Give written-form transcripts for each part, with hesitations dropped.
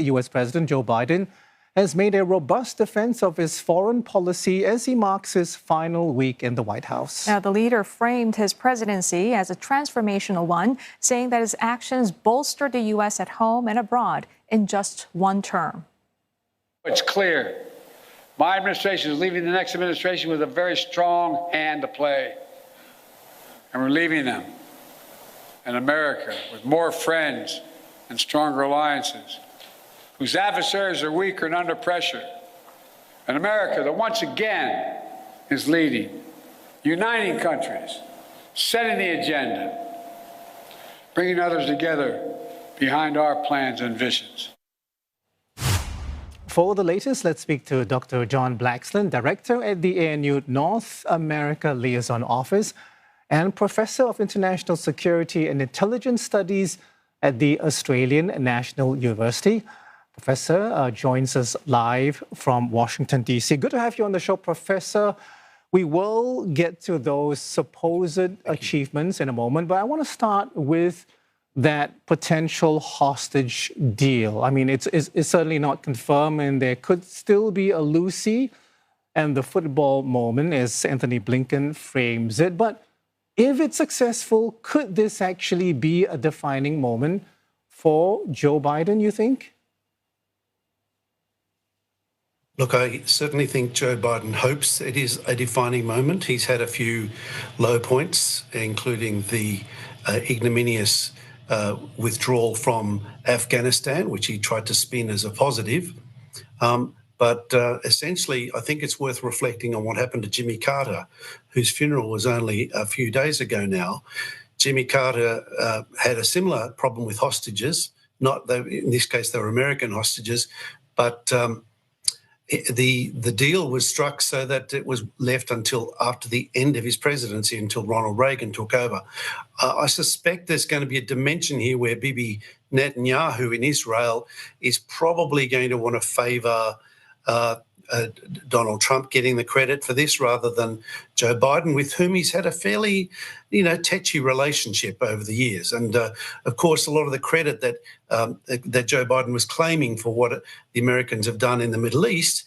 U.S. President Joe Biden has made a robust defense of his foreign policy as he marks his final week in the White House. Now, the leader framed his presidency as a transformational one, saying that his actions bolstered the U.S. at home and abroad in just one term. It's clear. My administration is leaving the next administration with a very strong hand to play. And we're leaving them in America with more friends and stronger alliances, whose adversaries are weaker and under pressure. An America that once again is leading, uniting countries, setting the agenda, bringing others together behind our plans and visions. For the latest, let's speak to Dr. John Blaxland, Director at the ANU North America Liaison Office and Professor of International Security and Intelligence Studies at the Australian National University. Professor joins us live from Washington, D.C. Good to have you on the show, Professor. We will get to those supposed achievements in a moment, but I want to start with that potential hostage deal. I mean, it's certainly not confirmed, and there could still be a Lucy and the football moment, as Anthony Blinken frames it. But if it's successful, could this actually be a defining moment for Joe Biden, you think? Look, I certainly think Joe Biden hopes it is a defining moment. He's had a few low points, including the ignominious withdrawal from Afghanistan, which he tried to spin as a positive. But essentially, I think it's worth reflecting on what happened to Jimmy Carter, whose funeral was only a few days ago now. Jimmy Carter had a similar problem with hostages. In this case, they were American hostages, but the deal was struck so that it was left until after the end of his presidency, until Ronald Reagan took over. I suspect there's going to be a dimension here where Bibi Netanyahu in Israel is probably going to want to favour Donald Trump getting the credit for this rather than Joe Biden, with whom he's had a fairly, tetchy relationship over the years. And of course, a lot of the credit that Joe Biden was claiming for what the Americans have done in the Middle East,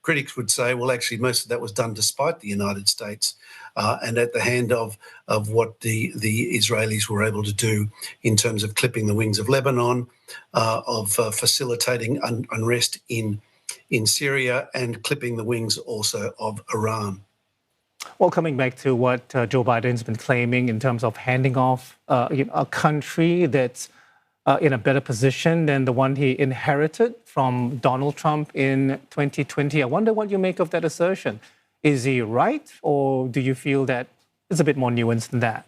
critics would say, well, actually, most of that was done despite the United States and at the hand of what the Israelis were able to do in terms of clipping the wings of Lebanon, of facilitating unrest in Syria and clipping the wings also of Iran. Well, coming back to what Joe Biden's been claiming in terms of handing off a country that's in a better position than the one he inherited from Donald Trump in 2020. I wonder what you make of that assertion. Is he right, or do you feel that it's a bit more nuanced than that?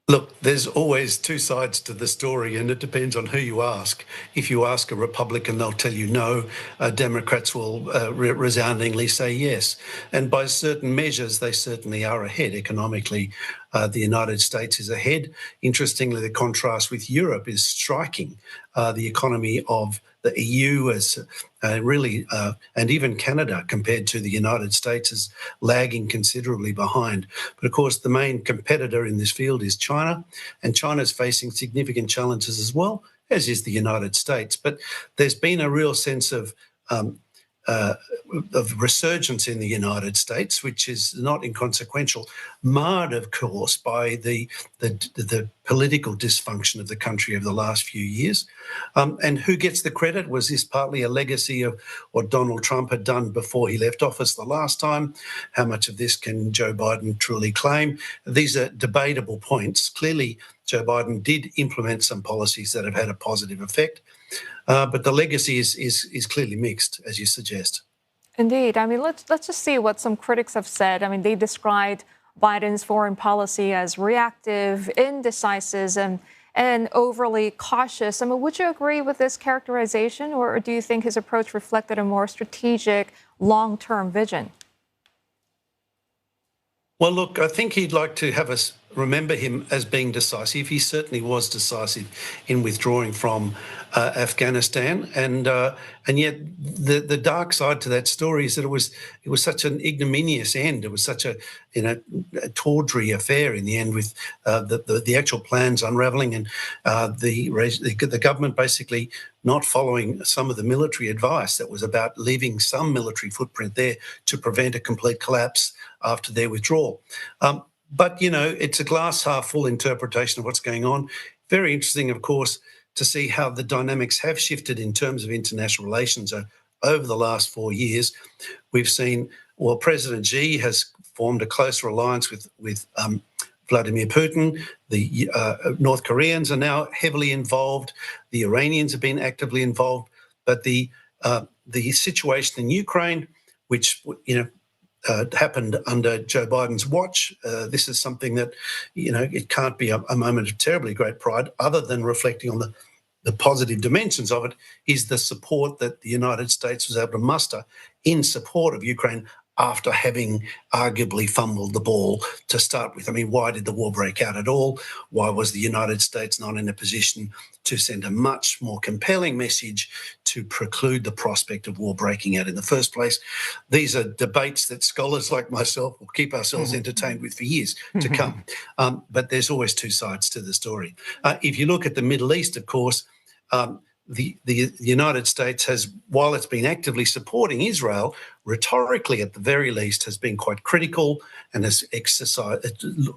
Look, there's always two sides to the story, and it depends on who you ask. If you ask a Republican, they'll tell you no. Democrats will resoundingly say yes. And by certain measures, they certainly are ahead. Economically, the United States is ahead. Interestingly, the contrast with Europe is striking. The economy of the EU is and even Canada compared to the United States is lagging considerably behind. But of course, the main competitor in this field is China, and China's facing significant challenges as well, as is the United States. But there's been a real sense of resurgence in the United States, which is not inconsequential, marred, of course, by the political dysfunction of the country over the last few years. And who gets the credit? Was this partly a legacy of what Donald Trump had done before he left office the last time? How much of this can Joe Biden truly claim? These are debatable points. Clearly, Joe Biden did implement some policies that have had a positive effect. But the legacy is clearly mixed, as you suggest. Indeed. I mean, let's just see what some critics have said. I mean, they described Biden's foreign policy as reactive, indecisive, and overly cautious. I mean, would you agree with this characterization, or do you think his approach reflected a more strategic, long-term vision? Well, look, I think he'd like to have remember him as being decisive. He certainly was decisive in withdrawing from Afghanistan, and yet the dark side to that story is that it was such an ignominious end. It was such a a tawdry affair in the end, with the actual plans unravelling, and the government basically not following some of the military advice that was about leaving some military footprint there to prevent a complete collapse after their withdrawal. But, it's a glass half full interpretation of what's going on. Very interesting, of course, to see how the dynamics have shifted in terms of international relations over the last 4 years. We've seen, President Xi has formed a closer alliance with Vladimir Putin. The North Koreans are now heavily involved. The Iranians have been actively involved. But the situation in Ukraine, which, happened under Joe Biden's watch. This is something that, it can't be a moment of terribly great pride, other than reflecting on the positive dimensions of it, is the support that the United States was able to muster in support of Ukraine after having arguably fumbled the ball to start with. I mean, why did the war break out at all? Why was the United States not in a position to send a much more compelling message to preclude the prospect of war breaking out in the first place? These are debates that scholars like myself will keep ourselves entertained with for years to come. But there's always two sides to the story. If you look at the Middle East, of course, the United States has, while it's been actively supporting Israel, rhetorically at the very least, has been quite critical and has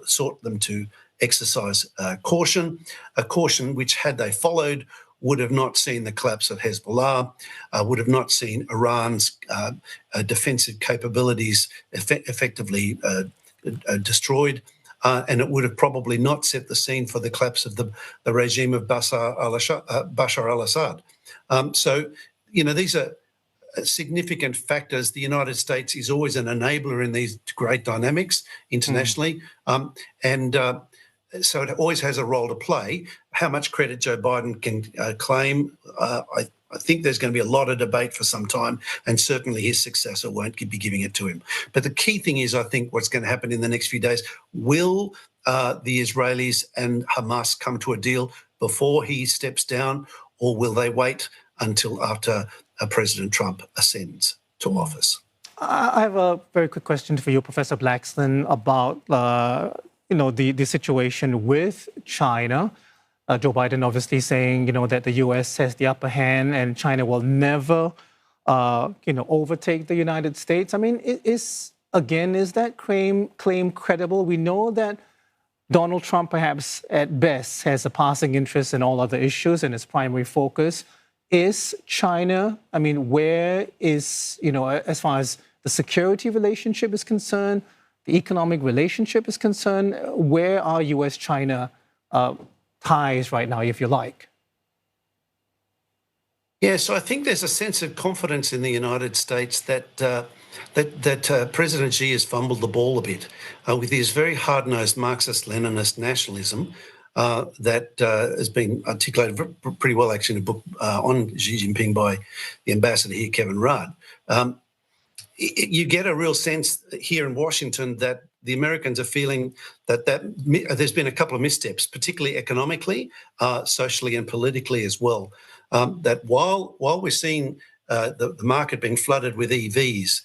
sought them to exercise caution, a caution which, had they followed, would have not seen the collapse of Hezbollah, would have not seen Iran's defensive capabilities effectively destroyed, and it would have probably not set the scene for the collapse of the regime of Bashar al-Assad. So, these are significant factors. The United States is always an enabler in these great dynamics internationally, so it always has a role to play. How much credit Joe Biden can claim, I think there's going to be a lot of debate for some time, and certainly his successor won't be giving it to him. But the key thing is, I think, what's going to happen in the next few days. Will the Israelis and Hamas come to a deal before he steps down, or will they wait until after President Trump ascends to office? I have a very quick question for you, Professor Blaxland, about the situation with China. Joe Biden obviously saying, that the U.S. has the upper hand and China will never, overtake the United States. I mean, is that claim credible? We know that Donald Trump, perhaps at best, has a passing interest in all other issues, and his primary focus is China. I mean, where is, as far as the security relationship is concerned, the economic relationship is concerned, where are U.S.-China ties right now, if you like? Yeah, so I think there's a sense of confidence in the United States that President Xi has fumbled the ball a bit with his very hard-nosed Marxist-Leninist nationalism that has been articulated pretty well, actually, in a book on Xi Jinping by the ambassador here, Kevin Rudd. You get a real sense here in Washington that the Americans are feeling that there's been a couple of missteps, particularly economically, socially and politically as well. That while we're seeing the market being flooded with EVs,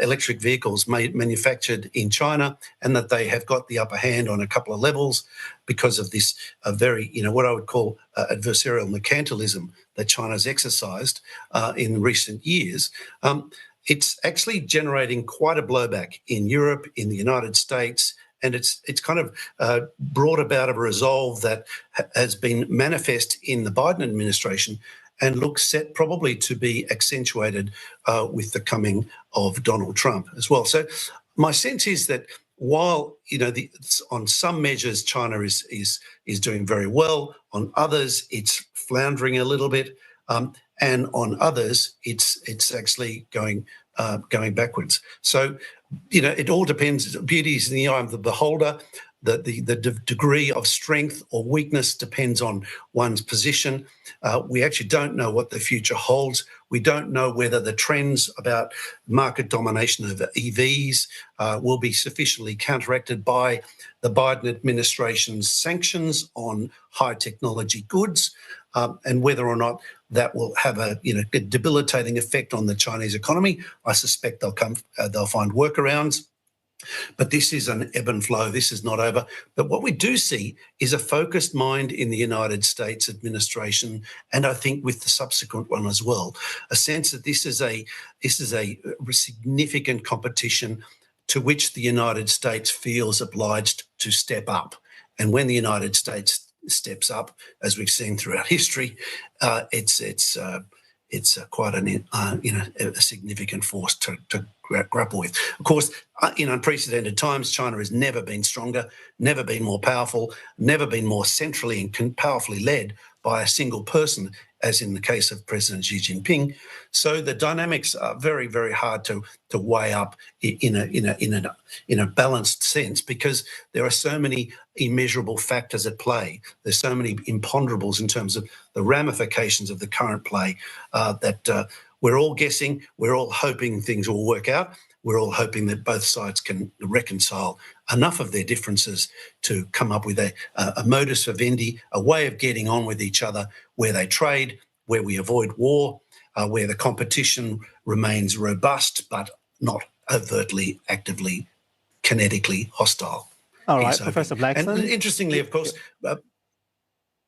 electric vehicles manufactured in China, and that they have got the upper hand on a couple of levels because of this very, what I would call adversarial mercantilism that China's exercised in recent years. It's actually generating quite a blowback in Europe, in the United States, and it's kind of brought about a resolve that has been manifest in the Biden administration and looks set probably to be accentuated with the coming of Donald Trump as well. So my sense is that while, on some measures China is doing very well, on others it's floundering a little bit, and on others it's actually going backwards. So, it all depends. Beauty is in the eye of the beholder. the degree of strength or weakness depends on one's position. We actually don't know what the future holds. We don't know whether the trends about market domination of EVs will be sufficiently counteracted by the Biden administration's sanctions on high technology goods, and whether or not that will have a debilitating effect on the Chinese economy. I suspect they'll find workarounds. But this is an ebb and flow. This is not over. But what we do see is a focused mind in the United States administration, and I think with the subsequent one as well, a sense that this is a significant competition to which the United States feels obliged to step up. And when the United States steps up, as we've seen throughout history, it's quite a significant force to grapple with. Of course, in unprecedented times, China has never been stronger, never been more powerful, never been more centrally and powerfully led by a single person, as in the case of President Xi Jinping. So the dynamics are very, very hard to weigh up in a balanced sense, because there are so many immeasurable factors at play. There's so many imponderables in terms of the ramifications of the current play that we're all guessing. We're all hoping things will work out. We're all hoping that both sides can reconcile enough of their differences to come up with a modus vivendi, a way of getting on with each other, where they trade, where we avoid war, where the competition remains robust but not overtly, actively, kinetically hostile. All right, Professor Blaxland. And interestingly, of course,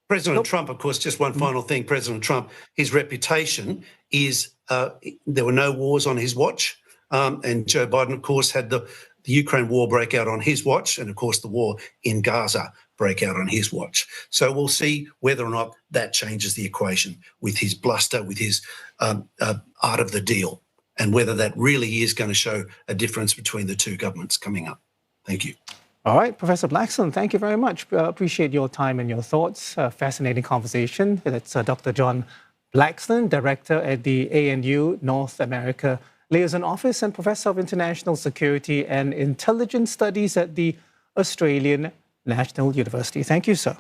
President Trump, of course, just one final thing, President Trump, his reputation is there were no wars on his watch. And Joe Biden, of course, had the Ukraine war break out on his watch, and, of course, the war in Gaza break out on his watch. So we'll see whether or not that changes the equation with his bluster, with his art of the deal, and whether that really is going to show a difference between the two governments coming up. Thank you. All right, Professor Blaxland, thank you very much. Appreciate your time and your thoughts. Fascinating conversation. That's Dr. John Blaxland, Director at the ANU North America Liaison Office and Professor of International Security and Intelligence Studies at the Australian National University. Thank you, sir.